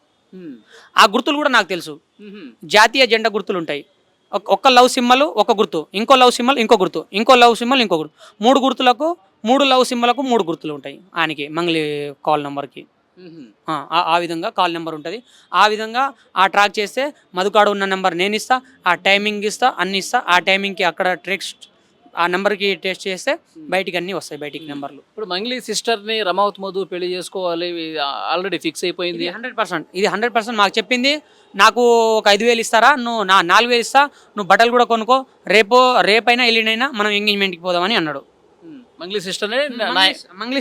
ఆ గుర్తులు కూడా నాకు తెలుసు. జాతీయ జెండా గుర్తులు ఉంటాయి. ఒక్క లవ్ సింబల్ ఒక గుర్తు, ఇంకో లవ్ సింబల్ ఇంకో గుర్తు, ఇంకో లవ్ సింబల్ ఇంకో గుర్తు, 3 గుర్తులకు 3 లవ్ సింబల్కు 3 గుర్తులు ఉంటాయి ఆయనకి మంగ్లీ కాల్ నెంబర్కి. ఆ విధంగా కాల్ నెంబర్ ఉంటుంది. ఆ విధంగా ఆ ట్రాక్ చేస్తే మధుకాడు ఉన్న నెంబర్ నేను ఇస్తా, ఆ టైమింగ్ ఇస్తా, అన్ని ఇస్తా. ఆ టైమింగ్కి అక్కడ టెక్స్ట్ ఆ నెంబర్కి టెస్ట్ చేస్తే బయటికి అన్నీ వస్తాయి, బయటికి నెంబర్లు. ఇప్పుడు మంగ్లీ సిస్టర్ని రమావత్ మధు పెళ్లి చేసుకోవాలి ఆల్రెడీ ఫిక్స్ అయిపోయింది. 100% ఇది 100% మాకు చెప్పింది. నాకు ఒక 5,000 ఇస్తారా, నువ్వు 4,000 ఇస్తా, నువ్వు బట్టలు కూడా కొనుక్కో, రేపైనా ఎల్లుండైనా మనం ఎంగేజ్మెంట్కి పోదామని అన్నాడు. మంగ్లీ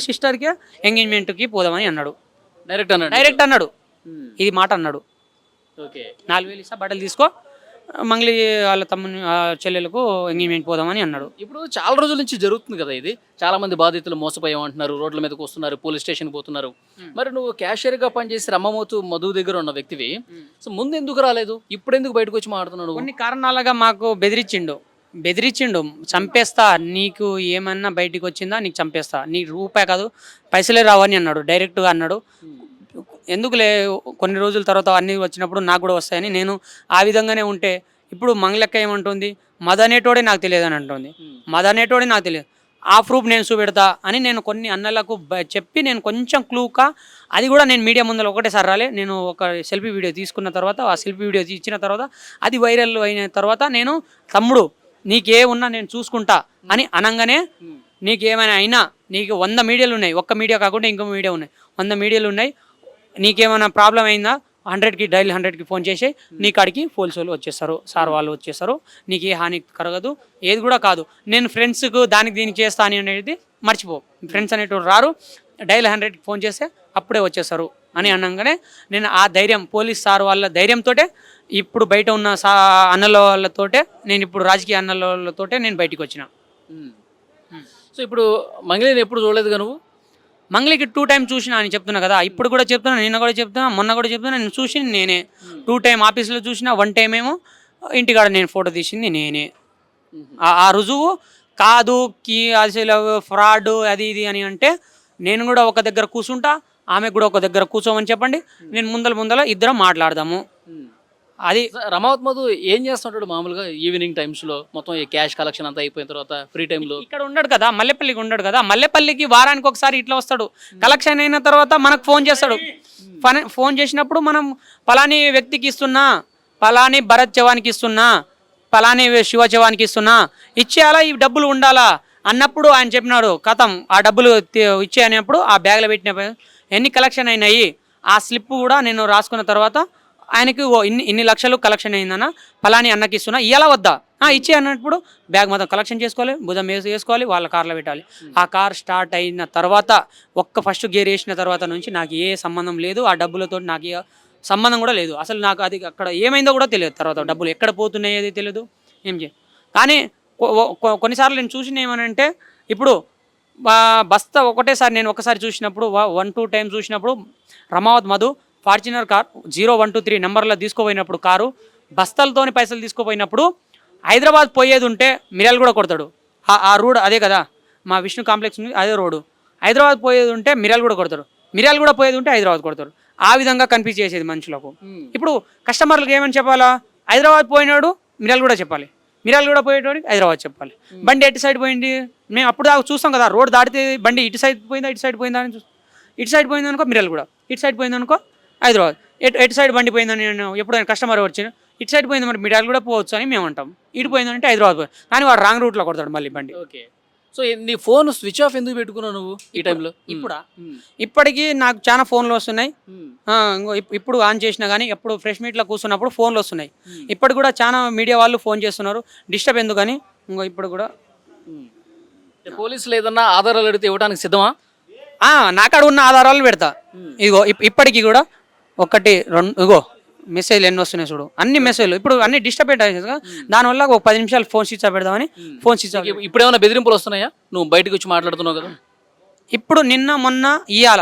సిస్టర్కి ఎంగేజ్మెంట్కి పోదామని అన్నాడు. డైరెక్ట్ అన్నాడు. ఇది మాట అన్నాడు. 4,000 ఇస్తా, బట్టలు తీసుకో, మంగ్లీ వాళ్ళ తమ్ముని చెల్లెలకు ఎంగేజ్మెంట్ పోదామని అన్నాడు. ఇప్పుడు చాలా రోజుల నుంచి జరుగుతుంది కదా ఇది. చాలా మంది బాధితులు మోసపోయామంటున్నారు, రోడ్ల మీదకి వస్తున్నారు, పోలీస్ స్టేషన్ పోతున్నారు. మరి నువ్వు క్యాషియర్గా పనిచేసి రమావత్ మధు దగ్గర ఉన్న వ్యక్తివి, సో ముందు ఎందుకు రాలేదు, ఇప్పుడు ఎందుకు బయటకు వచ్చి మాట్లాడుతున్నాడు? కొన్ని కారణాలుగా మాకు బెదిరించిండు, చంపేస్తా, నీకు ఏమన్నా బయటికి వచ్చిందా నీకు చంపేస్తా, నీ రూపాయి కాదు పైసలే రావని అన్నాడు. డైరెక్ట్గా అన్నాడు. ఎందుకులే కొన్ని రోజుల తర్వాత అన్నీ వచ్చినప్పుడు నాకు కూడా వస్తాయని నేను ఆ విధంగానే ఉంటే, ఇప్పుడు మంగళక్క ఏమంటుంది, మద అనేటోడే నాకు తెలియదు అని అంటుంది. మద అనేటోడే నాకు తెలియదు, ఆ ప్రూఫ్ నేను చూపెడతా అని నేను కొన్ని అన్నలకు చెప్పి నేను కొంచెం క్లూకా, అది కూడా నేను మీడియా ముందర ఒకటేసారి రాలే. నేను ఒక సెల్ఫీ వీడియో తీసుకున్న తర్వాత, ఆ సెల్ఫీ వీడియో ఇచ్చిన తర్వాత అది వైరల్ అయిన తర్వాత నేను తమ్ముడు నీకే ఉన్నా నేను చూసుకుంటా అని అనగానే, నీకేమైనా అయినా నీకు 100 మీడియాలు ఉన్నాయి, ఒక్క మీడియా కాకుండా ఇంకో మీడియా ఉన్నాయి, 100 మీడియాలు ఉన్నాయి, నీకేమైనా ప్రాబ్లం అయిందా 100కి డైల్ 100కి ఫోన్ చేసి నీ కాడికి పోలీసు వాళ్ళు వచ్చేస్తారు, సార్ వాళ్ళు వచ్చేస్తారు, నీకు ఏ హాని కలగదు, ఏది కూడా కాదు. నేను ఫ్రెండ్స్కు దానికి దీనికి చేస్తా అని అనేది మర్చిపో, ఫ్రెండ్స్ అనేటువంటి రారు, డైల్ 100కి ఫోన్ చేస్తే అప్పుడే వచ్చేస్తారు అని అనగానే నేను ఆ ధైర్యం, పోలీస్ సార్ వాళ్ళ ధైర్యంతో ఇప్పుడు బయట ఉన్న అన్నల వాళ్ళతోటే, నేను ఇప్పుడు రాజకీయ అన్నల వాళ్ళతోటే నేను బయటికి వచ్చిన. సో ఇప్పుడు మంగ్లీని ఎప్పుడు చూడలేదుగా నువ్వు? మంగ్లీకి 2 టైమ్ చూసినా అని చెప్తున్నా కదా, ఇప్పుడు కూడా చెప్తున్నా, నిన్న కూడా చెప్తున్నా, మొన్న కూడా చెప్తున్నా. నేను చూసి నేనే 2 టైమ్ ఆఫీస్లో చూసిన, 1 టైం ఏమో ఇంటికాడ నేను ఫోటో తీసింది నేనే. ఆ రుజువు కాదు కి అసలు ఫ్రాడ్ అది ఇది అని అంటే, నేను కూడా ఒక దగ్గర కూర్చుంటా, ఆమెకు కూడా ఒక దగ్గర కూర్చోమని చెప్పండి, నేను ముందల ఇద్దరం మాట్లాడదాము. అది రమావత్ మధు ఏం చేస్తుంటాడు మామూలుగా ఈవినింగ్ టైమ్స్లో మొత్తం ఈ క్యాష్ కలెక్షన్ అంతా అయిపోయిన తర్వాత ఫ్రీ టైంలో? ఇక్కడ ఉండడు కదా, మల్లెపల్లికి ఉండడు కదా, మల్లెపల్లికి వారానికి ఒకసారి ఇట్లా వస్తాడు. కలెక్షన్ అయిన తర్వాత మనకు ఫోన్ చేస్తాడు. ఫోన్ చేసినప్పుడు మనం పలాని వ్యక్తికి ఇస్తున్నా, పలాని భరత్ చవాన్కి ఇస్తున్నా, పలాని శివ చవాన్కి ఇస్తున్నా, ఇచ్చేయాలా ఈ డబ్బులు ఉండాలా అన్నప్పుడు ఆయన చెప్పినాడు కథం ఆ డబ్బులు ఇచ్చే అనేప్పుడు ఆ బ్యాగ్లో పెట్టిన ఎన్ని కలెక్షన్ అయినాయి ఆ స్లిప్ కూడా నేను రాసుకున్న తర్వాత ఆయనకి ఇన్ని లక్షలు కలెక్షన్ అయిందన్న, ఫలాని అన్నకి ఇస్తున్నా, ఇలా వద్దా ఇచ్చే అన్నప్పుడు బ్యాగ్ మొత్తం కలెక్షన్ చేసుకోవాలి, భుజం వేసుకోవాలి, వాళ్ళ కార్లో పెట్టాలి. ఆ కార్ స్టార్ట్ అయిన తర్వాత ఫస్ట్ గేర్ వేసిన తర్వాత నుంచి నాకు ఏ సంబంధం లేదు, ఆ డబ్బులతో నాకు సంబంధం కూడా లేదు. అసలు నాకు అది అక్కడ ఏమైందో కూడా తెలియదు. తర్వాత డబ్బులు ఎక్కడ పోతున్నాయో తెలియదు, ఏం చేయ. కానీ కొన్నిసార్లు నేను చూసిన ఏమనంటే ఇప్పుడు బస్తా ఒకటేసారి నేను ఒకసారి చూసినప్పుడు 1-2 టైమ్స్ చూసినప్పుడు రమావత్ మధు ఫార్చునర్ కార్ 0123 నెంబర్లో తీసుకుపోయినప్పుడు కారు బస్తాలతోని పైసలు తీసుకుపోయినప్పుడు హైదరాబాద్ పోయేది ఉంటే మిర్యాల కూడా కొడతాడు. ఆ రోడ్ అదే కదా, మా విష్ణు కాంప్లెక్స్ ఉంది అదే రోడ్డు. హైదరాబాద్ పోయేది ఉంటే మిర్యాల కూడా కొడతాడు, మిర్యాల కూడా పోయేది ఉంటే హైదరాబాద్ కొడతాడు. ఆ విధంగా కన్ఫ్యూజ్ చేసేది మనుషులకు. ఇప్పుడు కస్టమర్లకు ఏమని చెప్పాలా, హైదరాబాద్ పోయినాడు మిర్యాల కూడా చెప్పాలి, మిర్యాల కూడా పోయేటోడికి హైదరాబాద్ చెప్పాలి. బండి ఎటు సైడ్ పోయింది మేము అప్పుడు దాకా చూస్తాం కదా, రోడ్ దాటితే బండి ఇటు సైడ్ పోయిందా ఇటు సైడ్ పోయిందా అని చూస్తాం. ఇటు సైడ్ పోయింది అనుకో మిర్యాల కూడా, ఇటు సైడ్ పోయింది అనుకో హైదరాబాద్. ఎటు సైడ్ బండి పోయిందని నేను ఎప్పుడైనా కస్టమర్ వచ్చి ఇటు సైడ్ పోయింది మరి మిర్యాల కూడా పోవచ్చు అని మేము అంటాం. ఇటు పోయిందంటే హైదరాబాద్ పోయి, కానీ వాడు రాంగ్ రూట్లో కొడతాడు మళ్ళీ బండి. ఓకే. సో నీ ఫోన్ స్విచ్ ఆఫ్ ఎందుకు పెట్టుకున్నావు నువ్వు ఈ టైంలో? ఇప్పుడా ఇప్పటికీ నాకు చాలా ఫోన్లు వస్తున్నాయి. ఇప్పుడు ఆన్ చేసినా కానీ ఎప్పుడు ఫ్రెష్ మీట్లో కూర్చున్నప్పుడు ఫోన్లు వస్తున్నాయి. ఇప్పటి కూడా చాలా మీడియా వాళ్ళు ఫోన్ చేస్తున్నారు, డిస్టర్బ్ ఎందుకని. ఇప్పుడు కూడా పోలీసులు ఏదన్నా ఆధారాలు అడిగితే ఇవ్వడానికి సిద్ధమా? నాకాడ ఉన్న ఆధారాలు పెడతా. ఇగో ఇప్పటికీ కూడా 1, 2 ఇగో మెసేజ్లు ఎన్ని వస్తున్నాయి చూడు, అన్ని మెసేజ్లు ఇప్పుడు అన్ని డిస్టర్బ్ అయ్యాయి కదా, దానివల్ల ఒక 10 నిమిషాలు ఫోన్ స్విచ్ ఆఫ్ పెడదామని ఫోన్ స్విచ్ ఆఫ్. ఇప్పుడు ఏమైనా బెదిరింపులు వస్తున్నాయా? నువ్వు బయటకు వచ్చి మాట్లాడుతున్నావు కదా. ఇప్పుడు నిన్న మొన్న ఇవాళ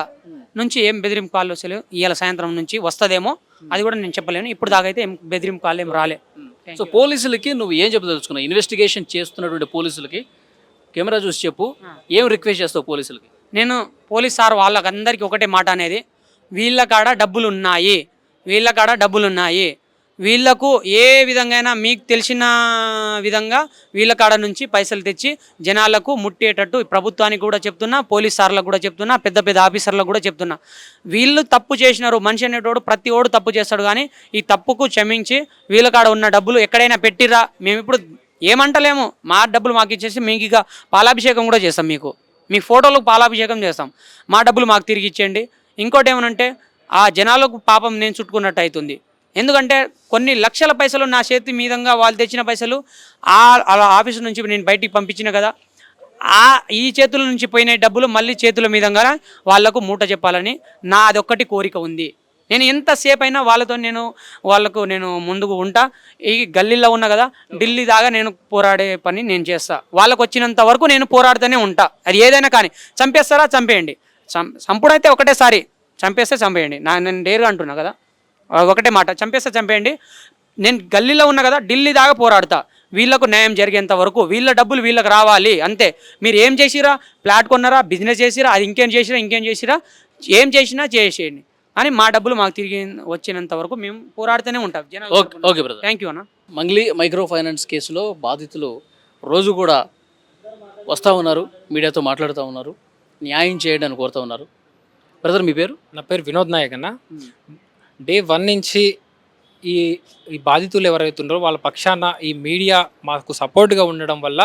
నుంచి ఏం బెదిరింపు కాల్ వస్తలేవు. ఇవాళ సాయంత్రం నుంచి వస్తుందేమో, అది కూడా నేను చెప్పలేను. ఇప్పుడు దాకా అయితే ఏం బెదిరింపు కాల్ ఏం రాలే. సో పోలీసులకి నువ్వు ఏం చెప్పదలుచుకున్నావు? ఇన్వెస్టిగేషన్ చేస్తున్నటువంటి పోలీసులకి కెమెరా చూసి చెప్పు, ఏం రిక్వెస్ట్ చేస్తావు పోలీసులకి? నేను పోలీస్ సార్ వాళ్ళకందరికీ ఒకటే మాట అనేది, వీళ్ళ కాడ డబ్బులు ఉన్నాయి, వీళ్ళ కాడ డబ్బులు ఉన్నాయి, వీళ్ళకు ఏ విధంగా మీకు తెలిసిన విధంగా వీళ్ళ కాడ నుంచి పైసలు తెచ్చి జనాలకు ముట్టేటట్టు ప్రభుత్వానికి కూడా చెప్తున్నా, పోలీస్ సార్లకు కూడా చెప్తున్నా, పెద్ద పెద్ద ఆఫీసర్లకు కూడా చెప్తున్నా. వీళ్ళు తప్పు చేసినారు, మనిషి అనేటోడు ప్రతి ఓడు తప్పు చేస్తాడు, కానీ ఈ తప్పుకు క్షమించి వీళ్ళ కాడ ఉన్న డబ్బులు ఎక్కడైనా పెట్టిరా, మేము ఇప్పుడు ఏమంటలేము, మా డబ్బులు మాకు ఇచ్చేసి మీకు ఇక పాలాభిషేకం కూడా చేస్తాం, మీ ఫోటోలకు పాలాభిషేకం చేస్తాం, మా డబ్బులు మాకు తిరిగి ఇచ్చేయండి. ఇంకోటి ఏమనంటే ఆ జనాలకు పాపం నేను చుట్టుకున్నట్టు అవుతుంది. ఎందుకంటే కొన్ని లక్షల పైసలు నా చేతి మీదంగా వాళ్ళు తెచ్చిన పైసలు అలా ఆఫీసు నుంచి నేను బయటికి పంపించిన కదా, ఈ చేతుల నుంచి పోయిన డబ్బులు మళ్ళీ చేతుల మీదంగా వాళ్లకు మూట చెప్పాలని నా అదొక్కటి కోరిక ఉంది. నేను ఎంతసేపు అయినా వాళ్ళతో వాళ్ళకు నేను ముందుకు ఉంటా. ఈ గల్లీలో ఉన్నా కదా, ఢిల్లీ దాకా నేను పోరాడే పని నేను చేస్తా. వాళ్ళకు వచ్చినంత వరకు నేను పోరాడుతూనే ఉంటా. అది ఏదైనా కానీ చంపేస్తారా చంపేయండి, చంపుడైతే ఒకటేసారి చంపేస్తే చంపేయండి. నేను డేరుగా అంటున్నా కదా, ఒకటే మాట, చంపేస్తే చంపేయండి. నేను గల్లీలో ఉన్నా కదా, ఢిల్లీ దాకా పోరాడతా. వీళ్ళకు న్యాయం జరిగేంత వరకు వీళ్ళ డబ్బులు వీళ్ళకి రావాలి అంతే. మీరు ఏం చేసిరా, ప్లాట్ కొన్నారా, బిజినెస్ చేసిరా, అది ఇంకేం చేసిరా, ఏం చేసినా చేసేయండి, అని మా డబ్బులు మాకు తిరిగి వచ్చినంత వరకు మేము పోరాడుతూనే ఉంటాం. ఓకే బ్రదర్, థ్యాంక్ యూ అన్న. మంగ్లీ మైక్రో ఫైనాన్స్ కేసులో బాధితులు రోజు కూడా వస్తూ ఉన్నారు, మీడియాతో మాట్లాడుతూ ఉన్నారు, న్యాయం చేయడానికి కోరుతూ ఉన్నారు. బ్రదర్ మీ పేరు? నా పేరు వినోద్ నాయక్ అన్న. డే 1 నుంచి ఈ బాధితులు ఎవరైతే ఉన్నారో వాళ్ళ పక్షాన ఈ మీడియా మాకు సపోర్ట్గా ఉండడం వల్ల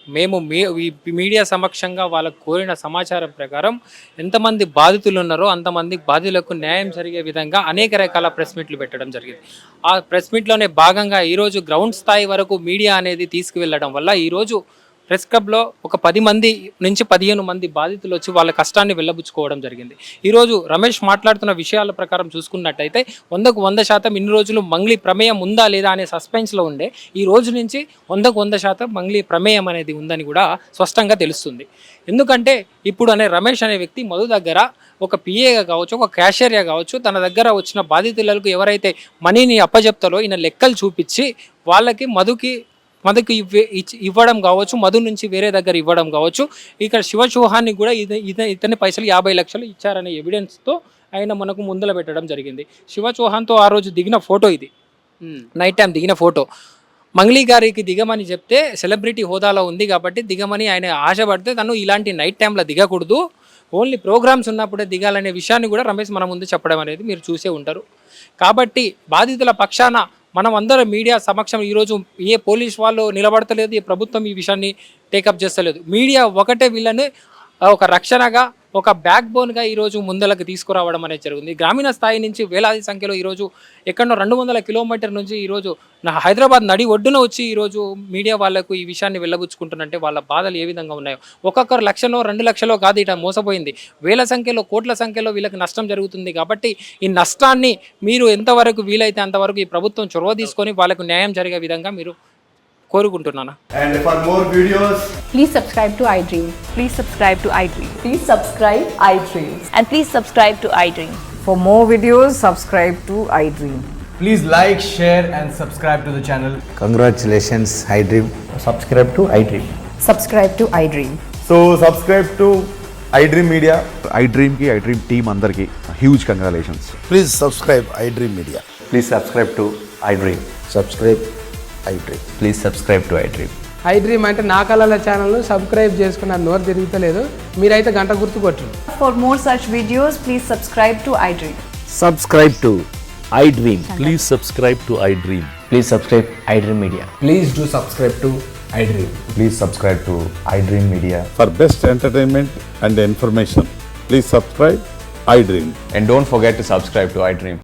మేము ఈ మీడియా సమక్షంగా వాళ్ళకు కోరిన సమాచారం ప్రకారం ఎంతమంది బాధితులు ఉన్నారో అంతమంది బాధితులకు న్యాయం జరిగే విధంగా అనేక రకాల ప్రెస్ మీట్లు పెట్టడం జరిగింది. ఆ ప్రెస్ మీట్లోనే భాగంగా ఈరోజు గ్రౌండ్ స్థాయి వరకు మీడియా అనేది తీసుకువెళ్ళడం వల్ల ఈరోజు ప్రెస్ క్లబ్లో ఒక 10 మంది నుంచి 15 మంది బాధితులు వచ్చి వాళ్ళ కష్టాన్ని వెళ్ళబుచ్చుకోవడం జరిగింది. ఈరోజు రమేష్ మాట్లాడుతున్న విషయాల ప్రకారం చూసుకున్నట్టయితే 100కు 100% ఇన్ని రోజులు మంగ్లీ ప్రమేయం ఉందా లేదా అనే సస్పెన్స్లో ఉండే, ఈ రోజు నుంచి 100కు 100% మంగ్లీ ప్రమేయం అనేది ఉందని కూడా స్పష్టంగా తెలుస్తుంది. ఎందుకంటే ఇప్పుడు రమేష్ అనే వ్యక్తి మధు దగ్గర ఒక పిఏగా కావచ్చు, ఒక క్యాషియర్గా కావచ్చు, తన దగ్గర వచ్చిన బాధితులకు ఎవరైతే మనీని అప్పజెప్తారో ఈయన లెక్కలు చూపించి వాళ్ళకి మధుకి ఇవ్వడం కావచ్చు, మధు నుంచి వేరే దగ్గర ఇవ్వడం కావచ్చు. ఇక్కడ శివ చౌహాన్ని కూడా ఇతని పైసలు 50 లక్షలు ఇచ్చారనే ఎవిడెన్స్తో ఆయన మనకు ముందల పెట్టడం జరిగింది. శివ చౌహాన్తో ఆ రోజు దిగిన ఫోటో ఇది. నైట్ టైం దిగిన ఫోటో. మంగ్లీ గారికి దిగమని చెప్తే సెలబ్రిటీ హోదాలో ఉంది కాబట్టి దిగమని ఆయన ఆశపడితే తను ఇలాంటి నైట్ టైంలో దిగకూడదు, ఓన్లీ ప్రోగ్రామ్స్ ఉన్నప్పుడే దిగాలనే విషయాన్ని కూడా రమేష్ మన ముందు చెప్పడం అనేది మీరు చూసే ఉంటారు. కాబట్టి బాధితుల పక్షాన మనం అందరం మీడియా సమక్షం ఈరోజు ఏ పోలీస్ వాళ్ళు నిలబడతలేదు, ఏ ప్రభుత్వం ఈ విషయాన్ని టేకప్ చేస్తలేదు. మీడియా ఒకటే వీళ్ళని ఒక రక్షణగా, ఒక బ్యాక్ బోన్గా ఈరోజు ముందలకు తీసుకురావడం అనేది జరిగింది. గ్రామీణ స్థాయి నుంచి వేలాది సంఖ్యలో ఈరోజు ఎక్కడో 200 కిలోమీటర్ నుంచి ఈరోజు హైదరాబాద్ నడి ఒడ్డున వచ్చి ఈరోజు మీడియా వాళ్ళకు ఈ విషయాన్ని వెళ్ళబుచ్చుకుంటున్నంటే వాళ్ళ బాధలు ఏ విధంగా ఉన్నాయో. ఒక్కొక్కరు 1,00,000 2 లక్షలో కాదు ఇట మోసపోయింది, వేల సంఖ్యలో కోట్ల సంఖ్యలో వీళ్ళకి నష్టం జరుగుతుంది. కాబట్టి ఈ నష్టాన్ని మీరు ఎంతవరకు వీలైతే అంతవరకు ఈ ప్రభుత్వం చొరవ తీసుకొని వాళ్ళకు న్యాయం జరిగే విధంగా మీరు కోరుకుంటున్నాను. And for more videos, Please subscribe to iDream. Please subscribe to iDream. Please subscribe iDream. And please subscribe to iDream. For more videos, subscribe to iDream. please like, share, and subscribe to the channel. Congratulations, iDream. Subscribe to iDream. Subscribe to iDream. So subscribe to iDream Media. iDream ki iDream team andarki huge congratulations. Please subscribe iDream Media. Please subscribe to iDream. Subscribe iDream. Please subscribe to iDream. iDream అంటే నా కళల ఛానల్ను subscribe చేసుకున్న నోరు తిరుగుతలేదు, మీరైతే గంట గుర్తు కొట్టండి. For more such videos, please subscribe to iDream. Subscribe to iDream. Please subscribe to iDream. Please subscribe iDream Media. Please do subscribe to iDream. Please subscribe to iDream Media. For best entertainment and information, please subscribe iDream. And don't forget to subscribe to iDream.